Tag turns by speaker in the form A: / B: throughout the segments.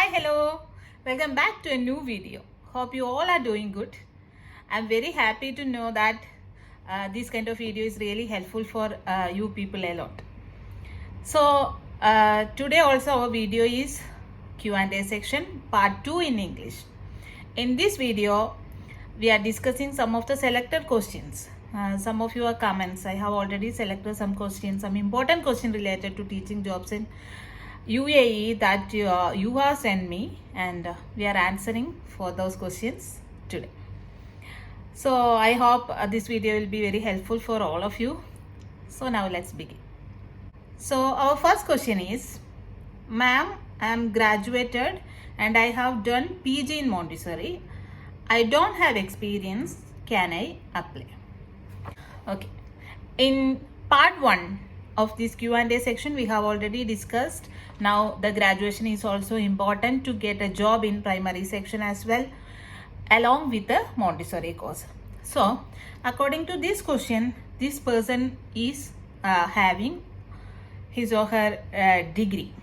A: Hi, hello. Welcome back to a new video. Hope you all are doing good. I'm very happy to know that this kind of video is really helpful for you people a lot. So today also our video is Q&A section part 2 in English. In this video, we are discussing some of the selected questions. Some of your comments. I have already selected some questions, some important questions related to teaching jobs in UAE that you have sent me, and we are answering for those questions today. So I hope this video will be very helpful for all of you. So now let's begin. So our first question is, ma'am, I am graduated and I have done PG in Montessori. I don't have experience. Can I apply? Okay. In part 1 of this Q&A section, we have already discussed. Now the graduation is also important to get a job in primary section as well, along with the Montessori course. So according to this question, this person is having his or her degree,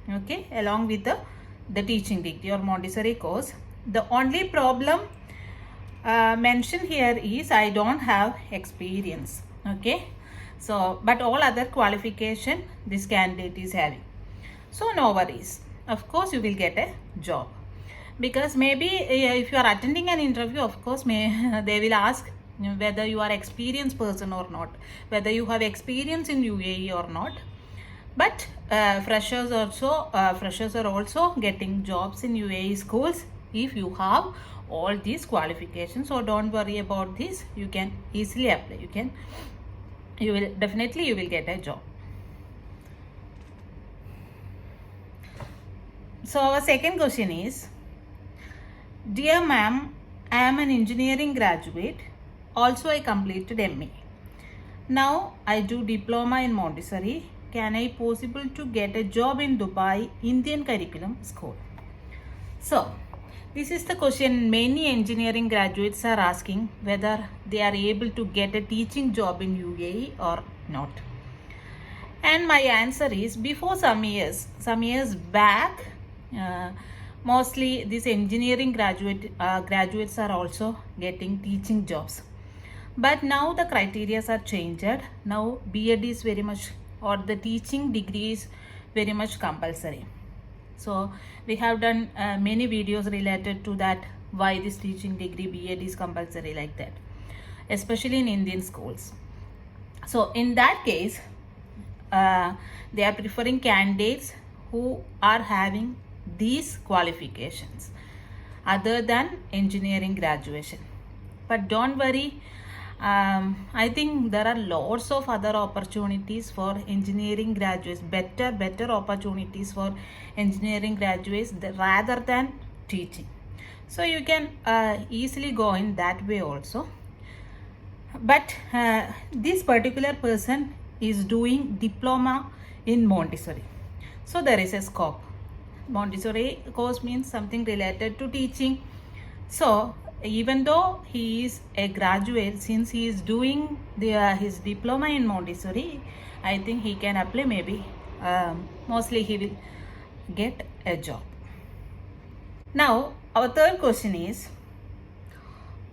A: okay, along with the teaching degree or Montessori course. The only problem mentioned here is I don't have experience, okay. So but all other qualification this candidate is having, so no worries. Of course you will get a job, because maybe if you are attending an interview, of course they will ask whether you are experienced person or not, whether you have experience in UAE or not. But freshers are also getting jobs in UAE schools if you have all these qualifications. So don't worry about this. You can easily apply. You will definitely get a job. So our second question is, dear ma'am, I am an engineering graduate. Also I completed MA. Now I do diploma in Montessori. Can I possible to get a job in Dubai Indian curriculum school? So this is the question many engineering graduates are asking, whether they are able to get a teaching job in UAE or not. And my answer is, before some years back, mostly these engineering graduates are also getting teaching jobs. But now the criteria are changed. Now B.Ed is very much, or the teaching degree is very much compulsory. So we have done many videos related to that, why this teaching degree B.Ed is compulsory like that, especially in Indian schools. So in that case, they are preferring candidates who are having these qualifications other than engineering graduation. But don't worry, I think there are lots of other opportunities for engineering graduates, better opportunities for engineering graduates rather than teaching. So you can easily go in that way also. But this particular person is doing diploma in Montessori, so there is a scope. Montessori course means something related to teaching. So even though he is a graduate, since he is doing his diploma in Montessori, I think he can apply. Maybe mostly he will get a job. Now our third question is,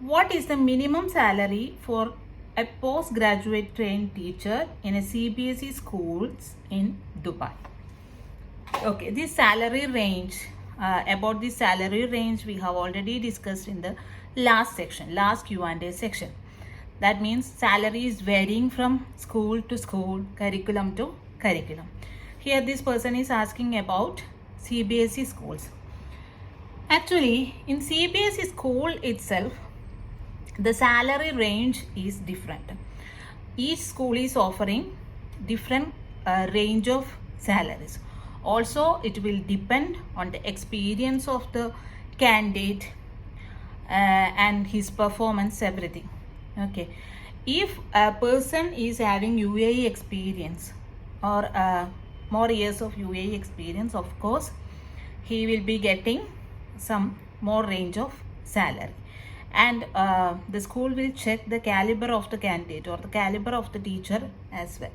A: what is the minimum salary for a postgraduate trained teacher in a CBSE schools in Dubai? Okay, this salary range, about the salary range we have already discussed in the last Q&A section. That means salary is varying from school to school, curriculum to curriculum. Here this person is asking about CBSE schools. Actually, in CBSE school itself, the salary range is different. Each school is offering different range of salaries. Also, it will depend on the experience of the candidate and his performance, everything. Okay, if a person is having UAE experience or more years of UAE experience, of course he will be getting some more range of salary. And the school will check the caliber of the candidate or the caliber of the teacher as well.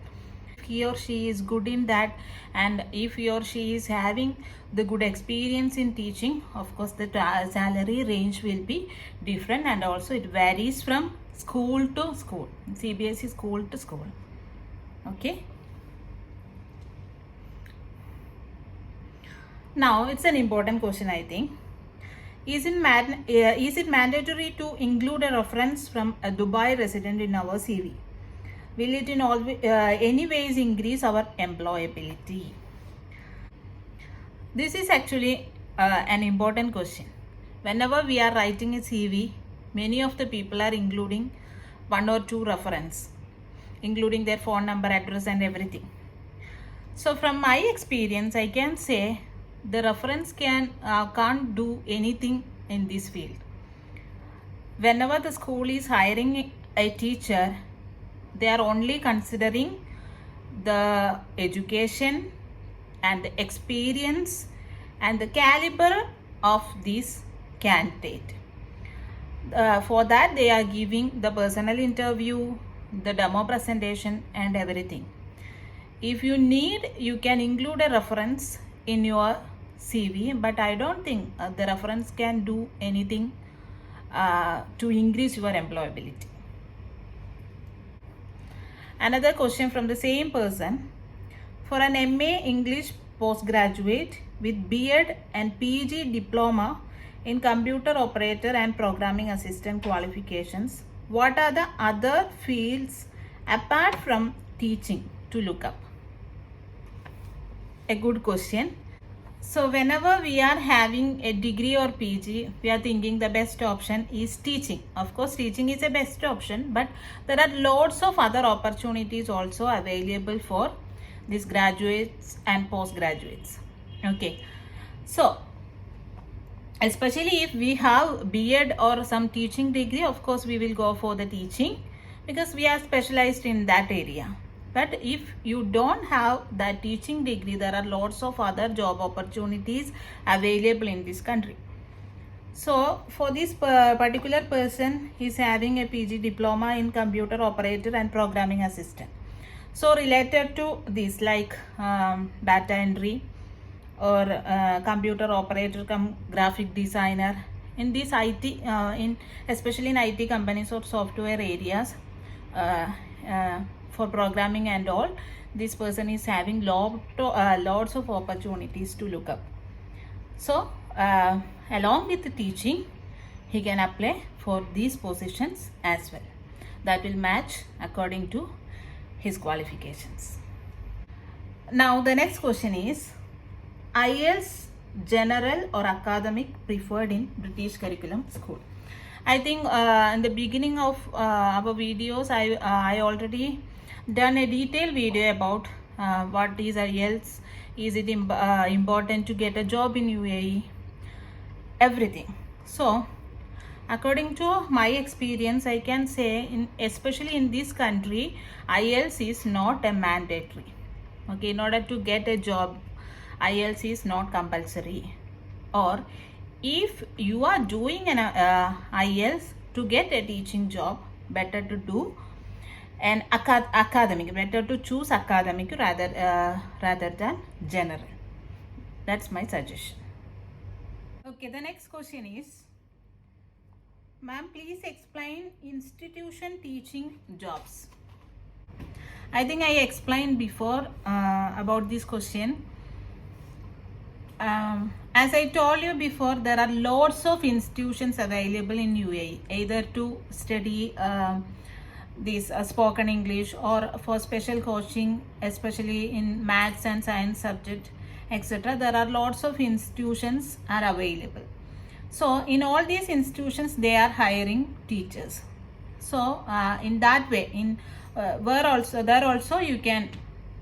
A: If he or she is good in that, and if he or she is having the good experience in teaching, of course the salary range will be different, and also it varies from school to school, CBSE school to school. Okay. Now it's an important question, I think. Is it mandatory to include a reference from a Dubai resident in our CV? Will it in any ways increase our employability? This is actually an important question. Whenever we are writing a CV, many of the people are including one or two reference, including their phone number, address, and everything. So from my experience, I can say the reference can't do anything in this field. Whenever the school is hiring a teacher, they are only considering the education and the experience and the caliber of this candidate. For that, they are giving the personal interview, the demo presentation, and everything. If you need, you can include a reference in your CV, but I don't think the reference can do anything to increase your employability. Another question from the same person. For an MA English postgraduate with B.Ed and PG diploma in computer operator and programming assistant qualifications, what are the other fields apart from teaching to look up? A good question. So whenever we are having a degree or PG, we are thinking the best option is teaching. Of course, teaching is the best option, but there are lots of other opportunities also available for these graduates and postgraduates. Okay, so especially if we have B.Ed or some teaching degree, of course we will go for the teaching because we are specialized in that area. But if you don't have that teaching degree, there are lots of other job opportunities available in this country. So for this particular person, he is having a PG diploma in computer operator and programming assistant. So related to this, like data entry or computer operator come graphic designer, in this IT, especially in IT companies or software areas, for programming and all, this person is having lots of opportunities to look up. So along with the teaching, he can apply for these positions as well. That will match according to his qualifications. Now the next question is, IELTS general or academic preferred in British curriculum school? I think in the beginning of our videos, I already done a detailed video about what is IELTS, is it important to get a job in UAE, everything. So according to my experience, I can say especially in this country, IELTS is not a mandatory. Okay, in order to get a job, IELTS is not compulsory. Or if you are doing an IELTS to get a teaching job, better to do an academic, better to choose academic rather than general. That's my suggestion. Okay, the next question is, ma'am, please explain institution teaching jobs. I think I explained before about this question. As I told you before, there are lots of institutions available in UAE, either to study this spoken English or for special coaching, especially in maths and science subject, etc. There are lots of institutions are available. So in all these institutions, they are hiring teachers. So in that way, there also you can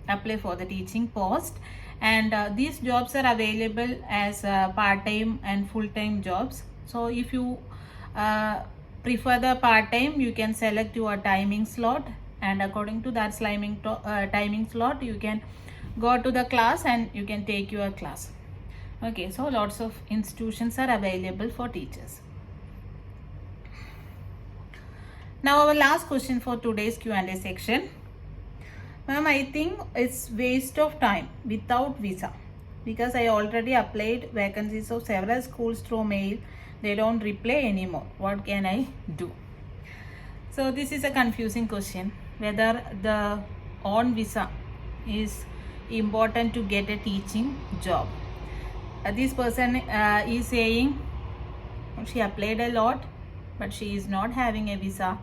A: apply for the teaching post, and these jobs are available as part-time and full-time jobs. So if you prefer the part-time, you can select your timing slot, and according to that timing slot, you can go to the class and you can take your class. Okay, so lots of institutions are available for teachers. Now our last question for today's Q&A section. Ma'am, I think it's waste of time without visa because I already applied vacancies of several schools through mail. They don't reply anymore. What can I do? So this is a confusing question whether the on visa is important to get a teaching job. This person is saying she applied a lot but she is not having a visa.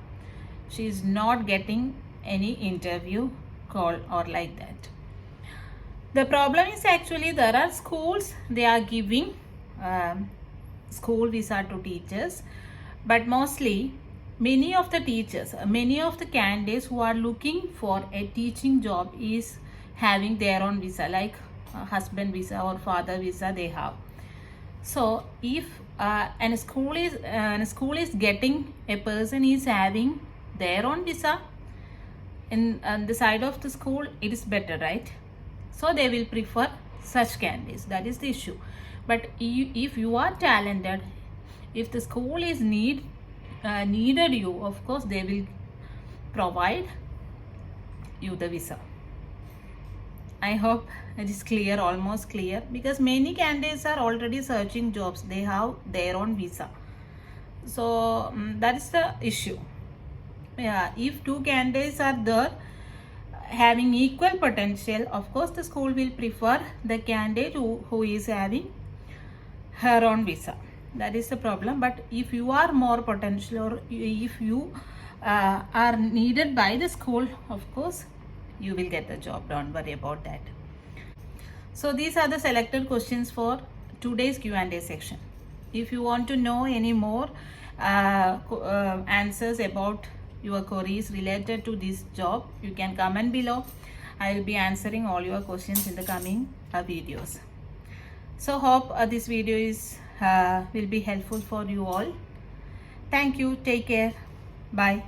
A: She is not getting any interview call or like that. The problem is actually there are schools, they are giving school visa to teachers, but mostly many of the teachers, many of the candidates who are looking for a teaching job is having their own visa, like husband visa or father visa they have. So if and a school is getting a person is having their own visa in on the side of the school, it is better, right? So they will prefer such candidates. That is the issue. But if you are talented, if the school is needed you, of course they will provide you the visa. I hope it is clear, almost clear, because many candidates are already searching jobs. They have their own visa. So that is the issue. Yeah, if two candidates are there having equal potential, of course the school will prefer the candidate who is having her own visa. That is the problem. But if you are more potential or if you are needed by the school, of course you will get the job. Don't worry about that. So these are the selected questions for today's Q&A section. If you want to know any more answers about your queries related to this job, you can comment below. I will be answering all your questions in the coming videos. So hope this video is will be helpful for you all. Thank you. Take care. Bye.